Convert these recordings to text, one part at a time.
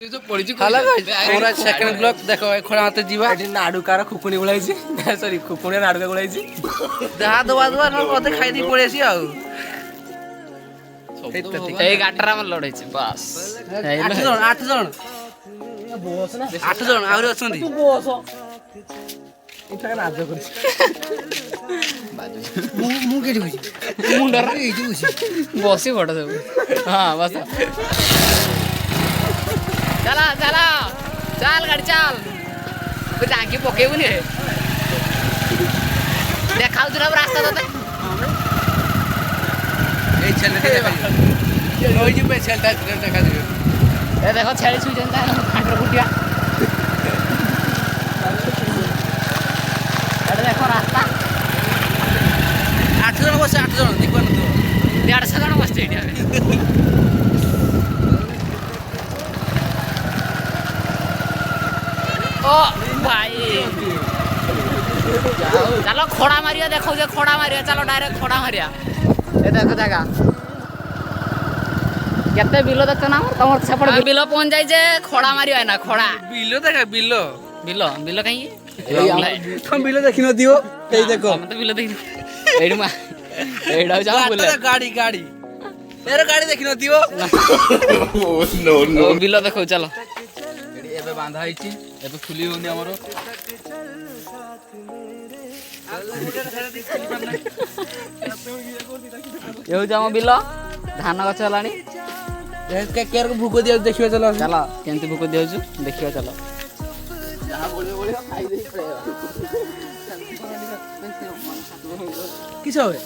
Hello guys हमरा second block देखो खड़ा हाथ जीवा एठी नाडू कार खुकुनी गुलाइছি सॉरी खुकुनी नाडू का गुलाइছি जहा दवा दवा न कते खाइ दी पड़ेसी आ ए गाटरा में लड़ैछि बस 8 जण बॉस ना 8 जण आउरी अछंती तू बॉस इठा राज करछि मु केडी होछि मुंडर एठी होछि बसी बड़ सब हां बस चला चला चल गाड़ी चल तू टांकी पकेबु नि देखाउ तुरा रास्ता तते ए चल देखा ओइ जी पे चलता देखा दे ए देखो छेड़ी छुई जनता फाटर गुटिया अरे देखो रास्ता 8 जण बस 8 जण देखो न तो 150 जण बसते एठी ओ भाई चलो खोड़ा मारिया देखो जे खोड़ा मारिया चलो डायरेक्ट खोड़ा मारिया ए देखो जगह केते बिलो देखो ना तमर सेपड़ बिलो पहुंच जाई जे खोड़ा मारिया ना खोड़ा बिलो देखा बिलो बिलो बिलो कहीं तुम बिलो देखि न दियो कई देखो हम तो बिलो देख एडी मा एडा जाओ बोले गाड़ी गाड़ी एरो गाड़ी देखि न दियो नो नो बिलो देखो चलो एबे बांधा आइछि एबे खुली होनी हमरो यो जाम बिलो धान गछ हलानी के केर को भूको दियो देखियो चलो चलो केंति भूको दियो छु देखियो चलो जहां बोलियो बोलियो खाई देई पड़े किस होवे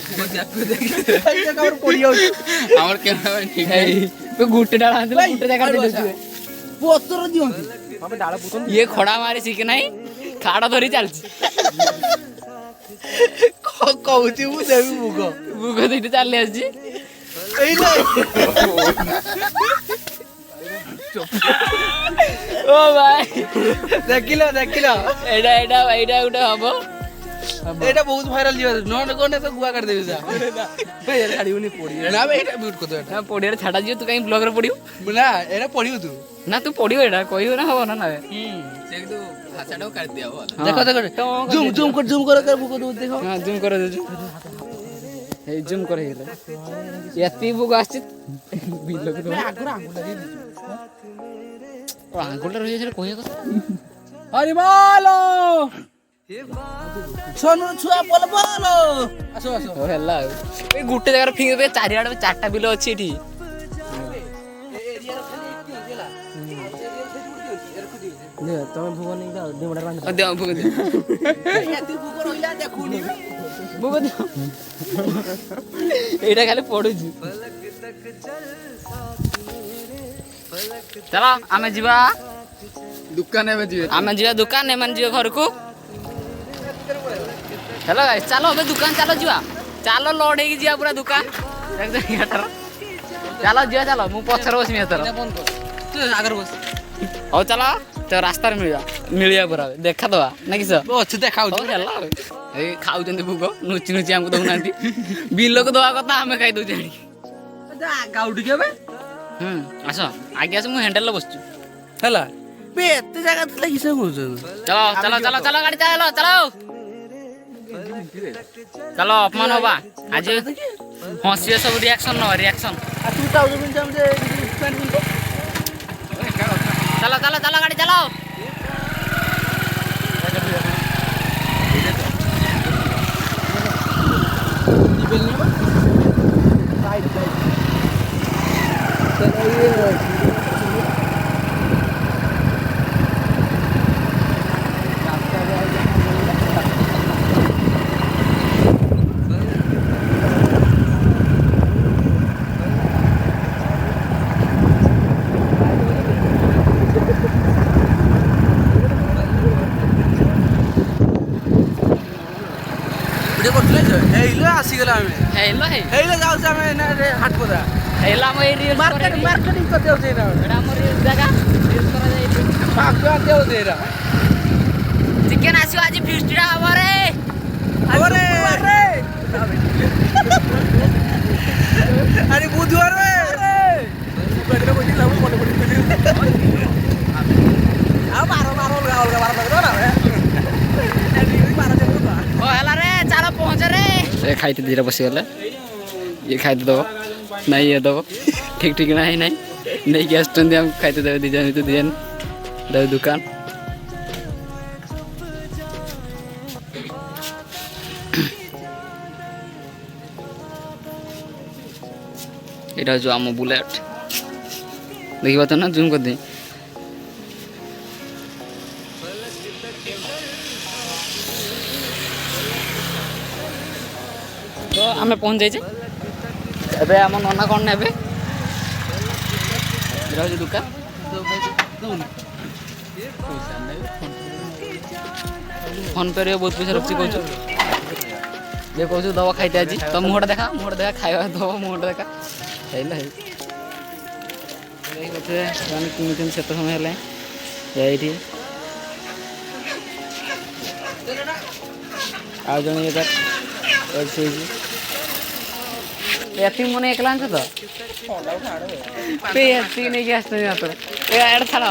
भूको दिया पे देखि खाई कवर पड़ियो हमर कैमरा ठीक है पे गुट्टे डाला आंदले गुट्टे देखा दे छु पोतर दियंती हम डाला पुतन ये खोड़ा मारी सिक नहीं खाड़ा धरी चलछि कहूची मु देबी भूको भूको देते चले आछि एई ले ओ भाई देखिलो एडा उडा हबो एटा बहुत भाइरल जीवा नोट कोने तो गुआ कर देबी जा बे यार गाड़ी उनी पड़ी ना बे एटा म्यूट कर दो एटा पड़िया छाड़ा जियो तू कहीं ब्लॉग रे पड़ियो ना एटा पड़ियो तू ना तू पड़ियो एडा कहियो ना हबो ना से तो भाषाडो काट दिया हो देखो जूम कर भूको दो देखो हां जूम कर दे हे जूम कर हेले यति भूको आछि बिलो के आगुर आंगुल लगी आंगुल रही छै कहियो हरि बोलो सोनू छुआ बोल बोलो आसो आसो हो हेला ए गुटे जगह फिंग पे चारि आड़ चारटा बिलो अछि एठी ने तमे भूको नहीं दाओ डिमडा बांध दे भूको दे यति भूको रहिला देखुनी भूको दे एटा खाली पडु छु चलो आमे जीवा दुकान में जीवे आमे जीवा दुकान ने मन जीवा घर को हेलो गाइस चलो अबे दुकान चलो जीवा चलो लोड हे जीवा पूरा दुकान एकदम याटर चलो जीवा चलो मु पछर बसमी एतर तू आगर बस हो चलो तो रास्ता रे मिलिया पूरा देखा दवा ना किस अच्छे देखाउ हो हेलो ए खाउ जंदी भूको नुची नुची हमको दउनांती बिलो को दवा कथा हमें खाइ दउ जानी गाउडी केबे आसो आगे आसो मु हैंडल ला बसछु हला बे एते जगह तले किसे होछ चलो चलो चलो चलो गाड़ी चलो चलो चलो अपमान होबा आज हंसिए सब रिएक्शन न रिएक्शन आ 2000 में हम जे स्पेंड करतो चलो चलो चलो गाड़ी चलो हेलो आसी गेला हमें हेलो जाऊ से हमें ना हाट पदा हेला म रील्स मार्केटिंग कर देउ देना एडा मोर जगह रील्स करा जाई भाग देउ देरा चिकन आसी आज फिस्टडा हमारे अरे बुधवार में ଖାଇତେ ଦୁଇଟା ବସିଗଲେ ଇଏ ଖାଇତେ ଦେବ ନାଇଁ ଇଏ ଦେବ ଠିକ୍ ଠିକ୍ ନାହିଁ ନାହିଁ ନେଇକି ଆସୁଛନ୍ତି ଆମକୁ ଖାଇତେ ଦେବେ ଦୁଇ ଜଣ ଭିତରୁ ଦୁଇ ଜଣ ଦେବେ ଦୋକାନ। এটা হচ্ছে ଆମ ବୁଲେଟ୍ ଦେଖିପାରୁଛ ନା ଜୁମ୍ କରିଦେଇ ତ ଆମେ ପହଞ୍ଚି ଯାଇଛେ ଏବେ ଆମ ନନା କ'ଣ ନେବେ এটা হচ্ছে ଦୋକାନ ଫୋନ୍ ପେରେ ବହୁତ ପଇସା ରଖୁଛି କହୁଛୁ ଯେ କହୁଛୁ ଦେବ ଖାଇତେ ଆଜି ତ ମୁହଁଟା ଦେଖା ଖାଇବା ଦେବ ମୁହଁଟା ଦେଖା ହେଇଲା ହେଇ ସେମାନେ କିଣୁଛନ୍ତି ସେତେ ସମୟ ହେଲେ ଏଇଠି ଆଉ ଜଣେ ଇଏ ତାର ଶୋଇଛି ଏତିକି ମନେ ଏକଲା ଆଣିଛ ତ ଏତିକି ନେଇକି ଆସିଛନ୍ତି ମାତ୍ର ଏଆଡ଼େ ଛାଡ଼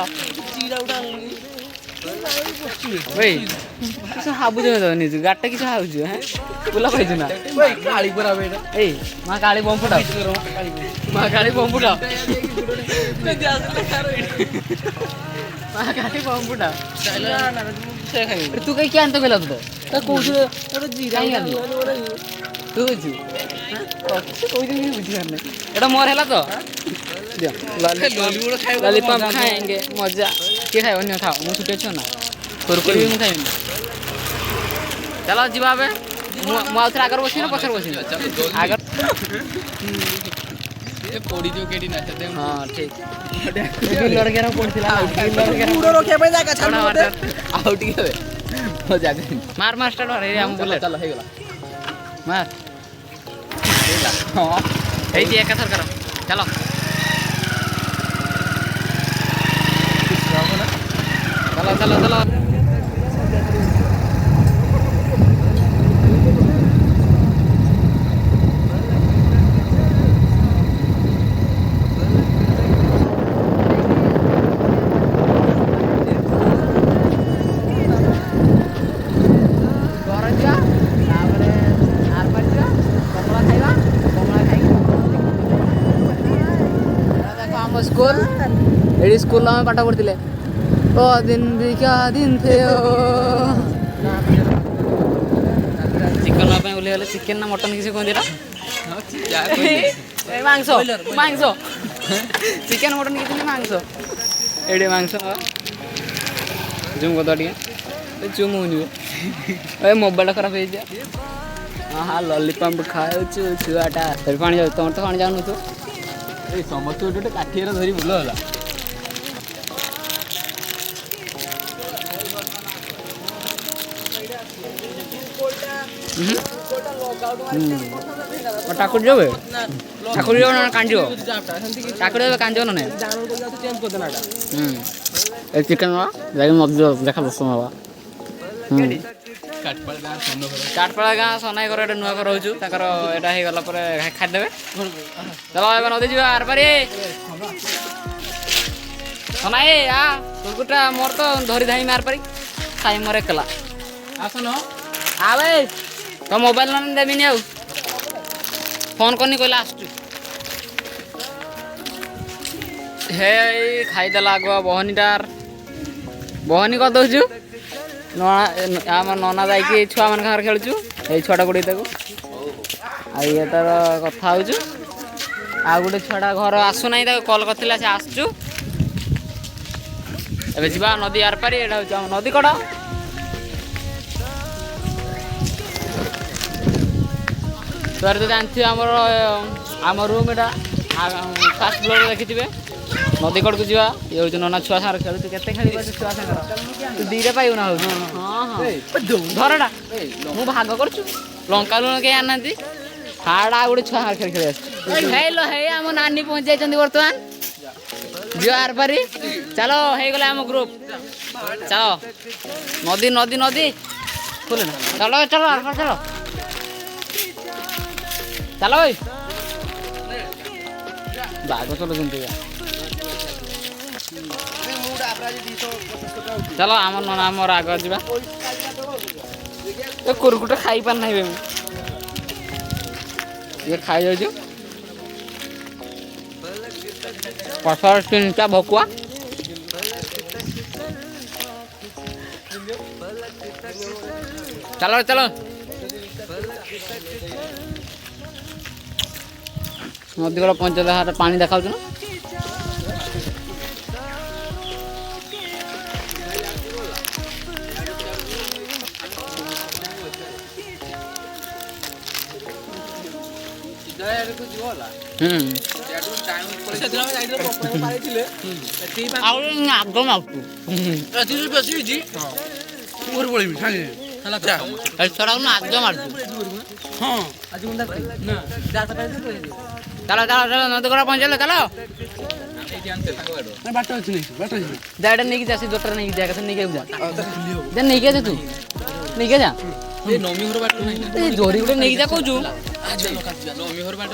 ଭାଇ কিছু হাবুজ হয়ে যাবে নিজে গাড়টা কিছু হাবুজ হ্যাঁ বুলা পাইছো না কালি পরাবে এটা এই মা কালি বম ফুটাও মা কালি বম ফুটাও মা কালি বম ফুটাও তুই কই কি আনতে গেল তো তা কইছো এটা জিরা আনি তুই কইছো কই দিবি বুঝি না এটা মোর হেলা তো ললিপপ খাएंगे मजा के खाए अन्य खाओ मु छुटे छ ना कुरकुरी भी मु खाइबे चलो जीवा बे मु आउथर आगर बसी ना पछर बसी आगर ए पोडी जो केडी ना छते हां ठीक लड़के रा पड़थिला पूरो रखे पे जागा छान आउट के बे हो जागा मार मास्टर रे हम बोले चलो हे गेला मार हां ए दी एकाथर करो चलो चलो चलो चलो स्कूल एडी स्कूल में पाठ पढ़ते ओ दिन भी क्या दिन थे चिकन बोले चिकेन ना मटन किसी कहते मांस मांस चिकेन मटन किसी मांस एडे मांस जूम कर दिए जूम हो मोबाइल खराब हो हाँ लॉलीपॉप खाऊ छुआटा पानी जाऊ तुम तो पानी जाऊन तू समस्त गोटे काठिएर धरी बुल होला ठाकुर जाओ ठाकुर जाओ ना कांजो ठाकुर जाओ कांजो ना चेंज कर देना ए चिकन वाला जाके मग्जो देखा बस मावा काटपाड़ा गाँ सोनाई घर एटा नुआ घर होचु ताकर एटा हे गला पर खाइ देबे चलो एबे नदी जीवा आर पारी सोनाई आ कुकुटा मोर तो धरी धाई मार पारी खाई मोर एकला आसनो आ बे तो मोबाइल न देबी नि आउ फोन करनी कहला आसु हे खाई देला गो बहनीटार बहनी कर दउछु आम नना जाकि छुआ मान घर खेलुचु ये छुआटा गुड़ी ताको ये तार कथा होचु आ गोटे छुआटा घर आसु नहीं ताको कॉल करथिला से आसचु एबे जिबा नदी आर पारी एटा होचु हम नदी कड़ा तोर तो जानथि हमर रूम एटा फास्ट फ्लोर देखिथिबे नदी कड़ को जीवा ये होचु नना छुआ सार खेलु केते खेली बस छुआ सार तू दीरे पाइउ ना हो हां हां धरडा मु भाग करछु लंका लुन के आनंती हाड़ा गुडे छुआ सार खेल खेल हेलो हे हम नानी पहुंच जाय चंदी वर्तमान जियो आर पारी चलो हे गले हम ग्रुप चलो नदी नदी नदी खोले ना चलो चलो आर चलो चलो ओए बाग चलो जंती चलो आम नना आम आग जा कुरकुटा खाई पार ना ये खाई जाऊँ पसर 3टा भकुआ चलो चलो नदी कूल पंचायत हाट पानी देखा ना चलो चलो चलो नदी कूल पहुंचल चलो दाड़ा नहीं जा दोटर नहीं जा नहीं जा नहीं जा तू नहीं जा नमी घर बाट नहीं जोरी गुटे नहीं जा कहूँ नमी घर बाट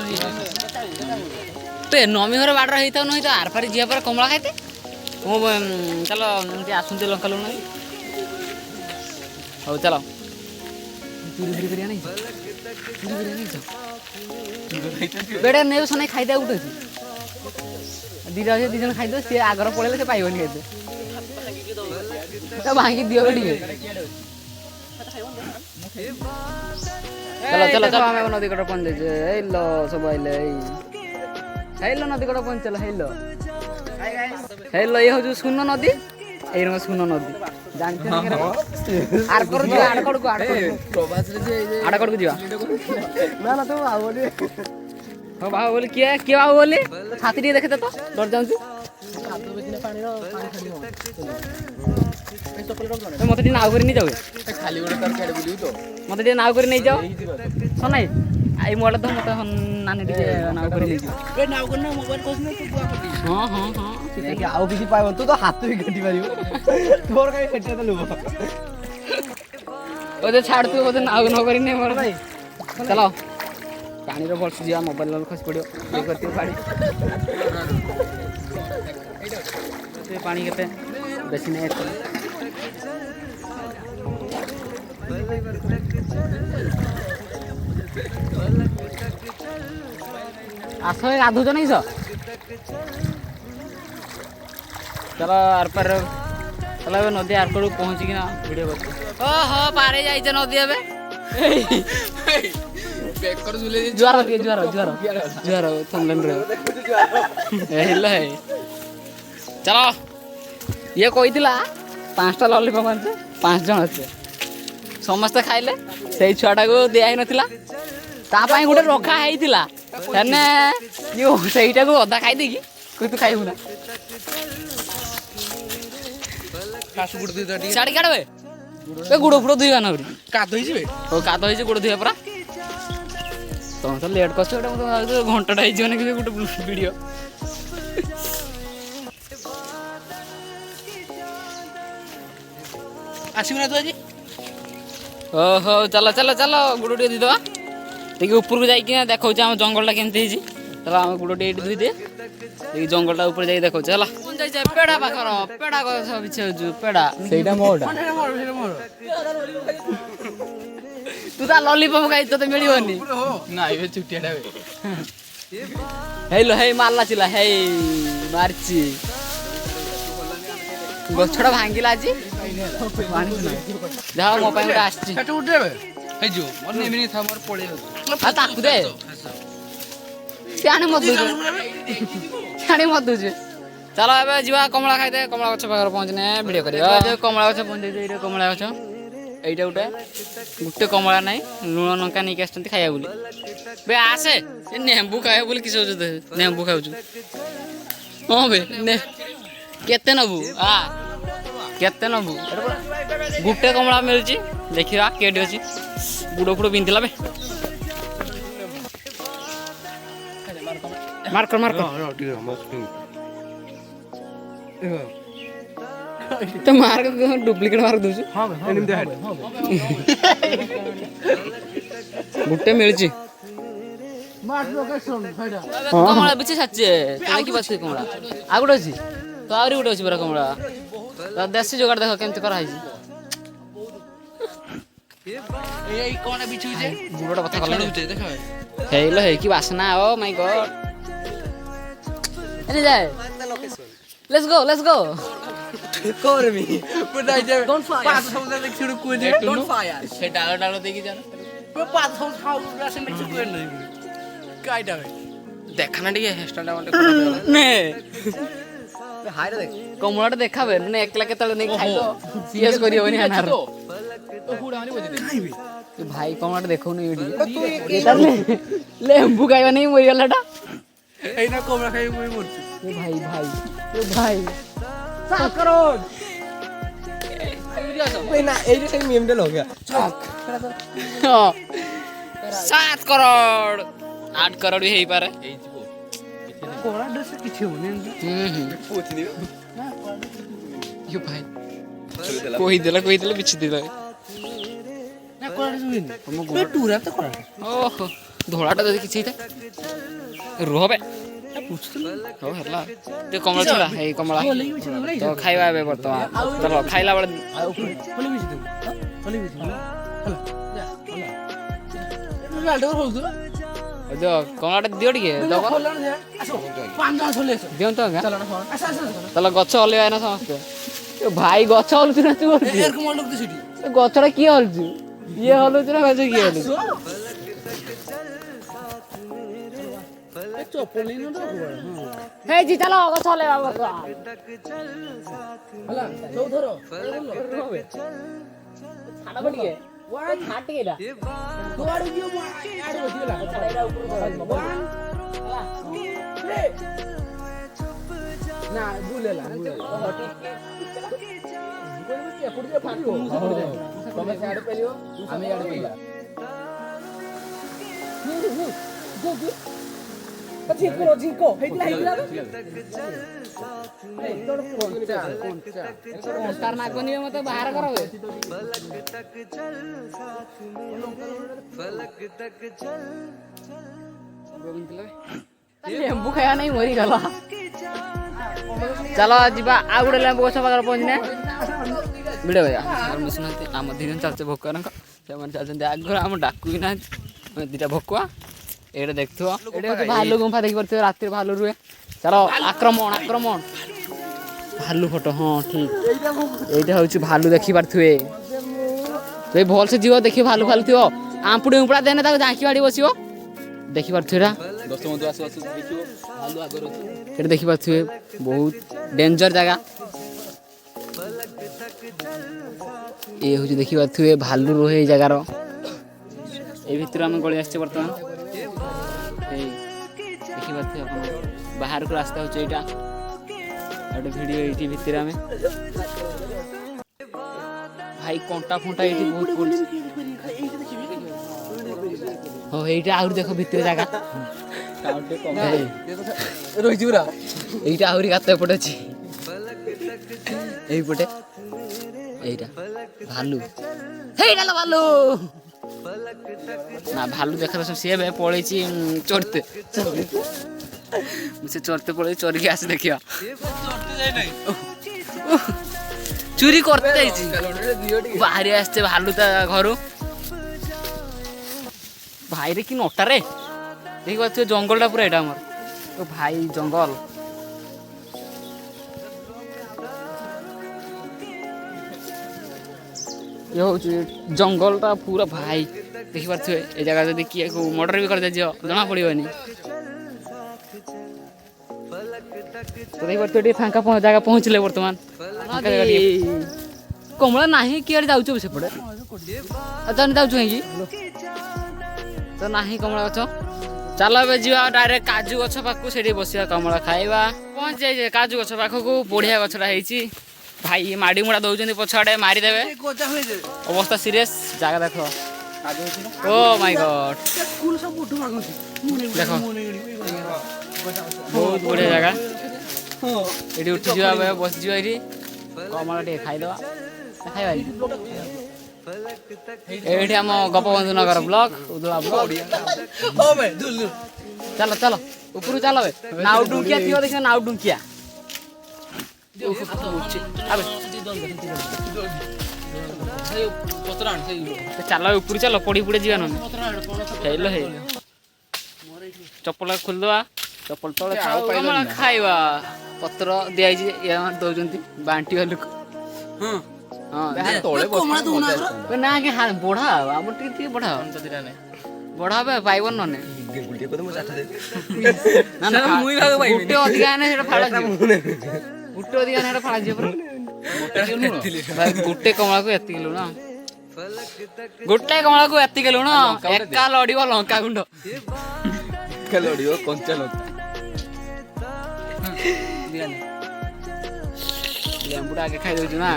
नमी घर बाट रही था नहीं तो आर पार जी पर कमला खाते चलो एमती आसते लंका लुण हौ चलो बेड़े नहीं सो खाईदे गोटे दीटा अच्छे दीजन खाईदे सी आगर पड़े से पाइबन खाइदे भांगी दियो टे चलो चलो चलो आम नदी कट पहुंच हेलो सब आइले हेलो नदी कट पहुंच चलो हेलो हेलो ये हूँ शून्य नदी ये शून्य नदी जानते आड़कड़ को जा ना तो बाहुबली हाँ बाहुबली किए किए बाहुबली छाती टे देखे तो डर जाऊँ मत नाव कर नहीं जाओ मत नाव कर नहीं जाओ सुन आई मोबाइल तो मत नानी नाव कर नहीं जाओ हाँ हाँ हाँ आउ किसी पाइब तू तो हाथ भी घटी पार तोर कहीं घटे तो लुभ ओदे छाड़ तू ओदे नाव न करी नहीं मोर भाई चलो पानी रो बस जिया मोबाइल खस पड़ो ये करती पानी ये पानी केते बेसी नहीं आस गाधुच नहीं सो चलो आर पार चलो नदी आर पार पहुँचिक वीडियो कर ओहो पारे जाइए नदी जुआर जुआर जुआर जुआर थमलन चलो ये कही 5टा लॉलीपॉप आनते 5 जन अच्छे समस्ते खाइले से छुआटा को दिया ही नथिला तापाई गोटे रखा होइतिला हेने यो सेईटा को अधा खाई देगी कोई तू खाइबु ना फास्ट गुड़ दे दाडी साड़ी काटबे ए गुड़ फुड़ दुइबा ना काद होई जिबे ओ काद होई जे गुड़ दुइबा परा तो लेट करछ एटा घंटाटा होई जने कि गुटे वीडियो आसिबना तू आज ओहो चलो चलो चलो गुड़ टे दी दवा देखिए ऊपर को जाइए देखा आम जंगलटा केमती चलो आम गुड़ टे धुई दे देखिए जंगलटा ऊपर जाइए देखा चला पेड़ा पाखर पेड़ा बिछाऊ पेड़ा तू तो लॉलीपॉप खाई तो मिलनी हेलो हे मारला चिला हे मारची गछड़ा भांगिला आज जा मो पाई गोटे आछी सेट उठेबे हे जो मन नेमिनी था मोर पळे आ ताकू दे सियाने मत दूजे चलो एबे जीवा कमला खाई दे कमला गछ पाखर पहुंचने वीडियो करियो कमला गछ पहुंच दे कमला गछ एइटा गोटे गुटे कमला नाही लुण लंका नहीं आछंती खाया बोली बे आसे ए नेंबू खाया बोली किस होज नेंबू खाउछु हां बे ने केते नबू आ केते नबू गुटे कमला मिलची देखिया केडी अछि गुडो गुडो बिंदिला बे मार्कर मार्कर तो मार्क डुप्लीकेट मार्क दूछु हां एनिम दे गुटे मिलची मार्क लोकेशन फाइडा कमला बिचे साचे ताकि बस कमला आ गुडो अछि तो आउरी गुडो अछि बरा कमला तो देसी जोगाड़ देखो केमते करा हाइजी ए कोना बिछु जे गुडोटा पथा कला बिछु देखा ହେଇଲୋ ହେଇ କି ବାସନା ଓ ମାଇ ଗଡ୍ ଏନେ ଯାଏ let's go Call me. But I don't fire. Pass house like should quit it. Don't fire. ସେ ଡାଳ ଡାଳ ଦେଇକି ଯାନ But pass house how Russian like should quit it. Guy down. ଦେଖା ନା ଟିକେ ହେୟାରଷ୍ଟାଇଲଟା ମତେ ଖରାପ ନେ Hide it. କମଳାଟା ଦେଖାବେ ନେ ଏକଲା କେତେବେଳେ ନେଇ ଖାଇବ ସିଏସ୍ କରିବନି ହାନାର ଏ ଭାଇ କମଳାଟା ଦେଖଉନି ଏଇଠି ଲେମ୍ବୁ ଖାଇବା ନେଇ ମରିଗଲାଟା Hey na cobra khai moi morchu. ଏ ଭାଇ 7 crore Wait na ei se meme de ho gaya. 7 crore 8 crore ବି ହେଇପାରେ Cobra dress kichhi hone. Puchni. यो भाई କହିଦେଲା ବିଛିଦେଲା Na cobra dress win. Be tour ap to cobra. ଓହୋ ଧଳାଟା ଯଦି କିଛି ହେଇଥାଏ ରୁହ ବେ Puchni. ହଉ ହେଲା ଟିକେ କମଳା ଛଡ଼ା ହେଇ କମଳା ତ ଖାଇବା ଏବେ ବର୍ତ୍ତମାନ ଚାଲ ଖାଇଲା ବେଳେ Holi bichi de. Holi bichi. Hala. Na door hol do. ଦିଅ କମଳାଟା ଦିଅ ଟିକେ ଦବ Holan ya. Aso. 5 jan hole aso. ଦିଅନ୍ତୁ ଆଜ୍ଞା Chala na phone. Asa. ତାହେଲେ ଗଛ ହଲେଇବା ନା ସମସ୍ତେ ଏ ଭାଇ ଗଛ ହଲୁଛି ନା ତୁ ହଲୁଛୁ Air ko look the city. ଏ ଗଛଟା କିଏ ହଲୁଛୁ ଇଏ ହଲୁଛୁ ନା ଗଛ କିଏ ହଲୁଛୁ Chopoli na do cobra. ହେଇ ଜି ଚାଲ ଗଛ ହଲେଇବା ବର୍ତ୍ତମାନ Hala. Chau dharo. ଛାଡ ଟିକେ ଛାଡ ଟିକେ ଏଇଟା Kuadu dia mo add bodi la. ଏଇଟା ଉପରକୁ ଧର। 1 2 3. Na bulela. ତମେ ସିଆଡେ ପେଲିବ ଆମେ ଇଆଡେ ପେଲିବା ଝିଙ୍କ ହେଇଥିଲା ତାର ନାଗନି ମତେ ବାହାର କର ବେ ଲେମ୍ବୁ ଖାଇବା ନାଇଁ ମରିଗଲା ଚାଲ ଯିବା ଆଉ ଗୋଟେ ଲେମ୍ବୁ ଗଛ ପାଖରେ ପହଞ୍ଚିନେ ଭିଡ଼ିଓ ଭାଇ ମିଶୁନାହାନ୍ତି ଆମ ଦିନ ଚାଲିছে ଭୋକରଙ୍କ ସେମାନେ ଚାଲିଛନ୍ତି ଆଗରୁ ଆମ ଡାକୁ ବି ନାହାନ୍ତି ଆମେ ଦୁଇଟା ଭୋକୁଆ ଏଇଟା ଦେଖୁଥିବ ଏଇଟା ହଉଛି ଭାଲୁ ଗୁମ୍ଫା ଦେଖିପାରୁଥିବ ରାତିରେ ଭାଲୁ ରୁହେ ଚାଲ ଆକ୍ରମଣ ଭାଲୁ ଫଟୋ ହଁ ଠିକ୍ ଏଇଟା ହେଉଛି ଭାଲୁ ଦେଖିପାରୁଥିବେ ତୁଇ ଭଲସେ ଯିବ ଦେଖିବ ଭାଲୁ ଥିବ ଆମ୍ପୁଡ଼ି ଉମ୍ପୁଡ଼ା ଦେନେ ତାକୁ ଜାଙ୍କି ବାଡ଼ି ବସିବ ଦେଖିପାରୁଥିବେ ଏଇଟା ଦେଖିପାରୁଥିବେ ବହୁତ ଡେଞ୍ଜର ଜାଗା ଏ ହେଉଛି ଦେଖିପାରୁଥିବେ ଭାଲୁ ରୁହେ ଏଇ ଜାଗାର এই ভিতরে আমি গলি আসছে বর্তমান এই দেখিপারথিবে আপন বাহারକୁ রাস্তা হচ্ছে এইটা একটা ভিডিও এইটি ভিতরে আমি ভাই কন্টা ফন্টা এইটি বহুত পড়ছে ও এইটা আউরি দেখো ভিতরে জায়গা কাউন্টে কম রইছি পুরা এইটা আউরি গাতে পড়েছে এইপটে এইটা ভালু হেইটা ভালু না ভালু দেখার সে বে পড়েছি চড়তে সে চড়তে পড়ে চড়িকে আসে দেখিয়া চুরি করতে যাইছি বাহারি আসছে ভালু তা ঘরু ভাইরে কি নটা রে দেখি পাচ্ছ জঙ্গলটা পুরা এটা আমার তো ভাই জঙ্গল ये हूँ जंगलटा पूरा भाई देखिपे ये जगह जब किए मर्डर भी कर दियो जना पड़ोनी तो देखिए फांका जगह पहुँचले बर्तमान कमला ना किए जाऊँ सेपटे जाऊँ कहीं तो ना कमला गच चल जा डायरेक्ट काजू गछ पाखु से बसा कमला खाइबा पहुँच जाए काजू गछ पाखक बढ़िया गछटा है भाई माड़ी मुड़ा दौरान पछाड़े मारिदेवे अवस्था सीरियस जगह देख ओ माय गॉड देख बहुत बढ़िया जगह ये उठी जा बस जा कमला टे खाईदे खाइबा ये आम गोपबंधु नगर ब्लॉक उदला ब्लॉक चलो चलो ऊपर चलो नाउ डुंकिया थी देखिए नाउ डुंकिया चल ऊपर चल पड़ी पुड़े जीवन हेलो हे ଚପଲ ଖୋଲିଦେବା ଚପଲ ତଳେ କମଳା ଖାଇବା ପତ୍ର ଦିଆଯାଇଛି ଦଉଛନ୍ତି ବାଣ୍ଟିବା ଲୋକ ହଁ ତଳେ କମଳା ଦଉନା ନା ଆଜ୍ଞା ବଢା ଆମର ଟିକେ ବଢା ବଢା হবে ପାଇବ ନନେ ମୁଇଁ ଭାଗ ପାଇବି ଗୋଟେ ଅଧିକା ହେନେ ସେଟା ଫାଳା ଯିବ ଗୋଟେ ଅଧିକା ହେନେ ସେଟା ଫାଳା ଯିବ ପରା ଭାଇ ଗୋଟେ କମଳାକୁ ଏତିକି ଲୁଣ ଗୋଟେ କମଳାକୁ ଏତିକି ଲୁଣ ଏକା ଲଢିବ ଲଙ୍କା ଗୁଣ୍ଡ ଲଢିବ କଞ୍ଚା ଲଙ୍କା ଲେମ୍ବୁଟା ଆଗେ ଖାଇ ଦଉଛୁ ନା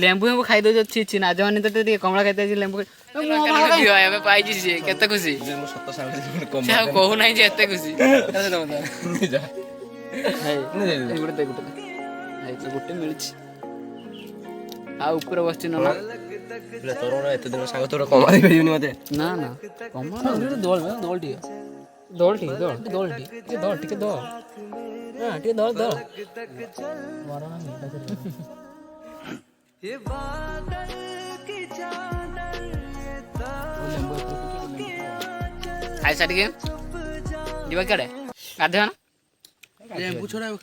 ଲେମ୍ବୁ ଖାଇ ଦଉଛୁ ଛି ନାଜ ମାନେ ତ ଟିକେ କମଳା ଖାଇଦେଇଛି ଲେମ୍ବୁ ଏବେ ପାଇଛି ସିଏ କେତେ ଖୁସି ସେ ଆଉ କହୁନାହିଁ ଯେ ଏତେ ଖୁସି ଗୋଟେ ମିଳୁଛି ଆଉ ଉପରେ ବସିଛି ନା ଏତେ ଦିନ ସାଙ୍ଗ ତୋର କମାଇ ପାରିବନି ମତେ ନା ନା କମଳା ଦୋଳ ଟିକେ ଦୋଳ ଟିକେ ଦୋଳ ଟିକେ ଦଳ ଖାଇସା ଟିକେ ଯିବା କେଡ଼େ ଗାଧେଇବା ନା ଲେମ୍ବୁ ଛଡାଉ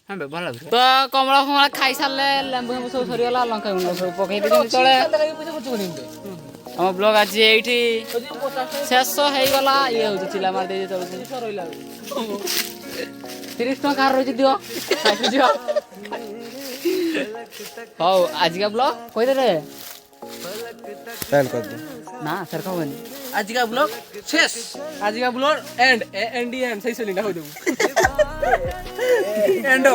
ହଁ ବେ ଭଲ ଲାଗୁଛି ତ କମଳା ଫମଳା ଖାଇସାରିଲେ ଲେମ୍ବୁ ଫେମ୍ବୁ ସବୁ ସରିଗଲା ଲଙ୍କା ଗୁଣ୍ଡ ସବୁ ପକେଇ ଦେଇଛନ୍ତି ତଳେ ଆମ ବ୍ଲଗ ଆଜି ଏଇଠି ଶେଷ ହେଇଗଲା ଇଏ ହଉଛି ଚିଲା ମାରି ଦେଇଛି ଚଳୁଛି 30 ଟଙ୍କା କାହାର ରହିଛି ଦିଅ ଯିବ ହଉ ଆଜିକା ବ୍ଲଗ କହିଦେଲେ ନା ସାର୍ କହନି ଆଜିକା ବ୍ଲଗ ଶେଷ ଆଜିକା ବ୍ଲଗ ଏଣ୍ଡ ସେଇ ସଲିଟା କହିଦେବୁ ଏଣ୍ଡ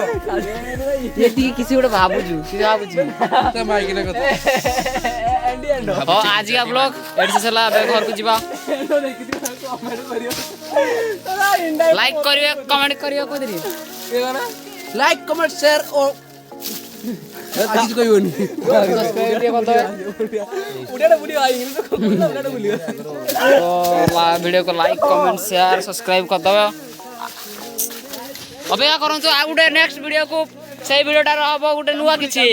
ଟିକେ କିଛି ଗୋଟେ ଭାବୁଛୁ ହଁ ଆଜିକା ବ୍ଲଗ ଏଠି ଶେଷ ହେଲା ଏବେ ଘରକୁ ଯିବା ଲାଇକ୍ କରିବେ କମେଣ୍ଟ କରିବେ କହିଦେଲି ଲାଇକ୍ କମେଣ୍ଟ ସେୟାର ଓ କିଛି କହିବନି ଭିଡ଼ିଓକୁ ଲାଇକ୍ କମେଣ୍ଟ ସେୟାର ସବସ୍କ୍ରାଇବ କରିଦେବେ ଅପେକ୍ଷା କରନ୍ତୁ ଆଉ ଗୋଟେ ନେକ୍ସଟ ଭିଡ଼ିଓକୁ ସେଇ ଭିଡ଼ିଓଟାର ହବ ଗୋଟେ ନୂଆ କିଛି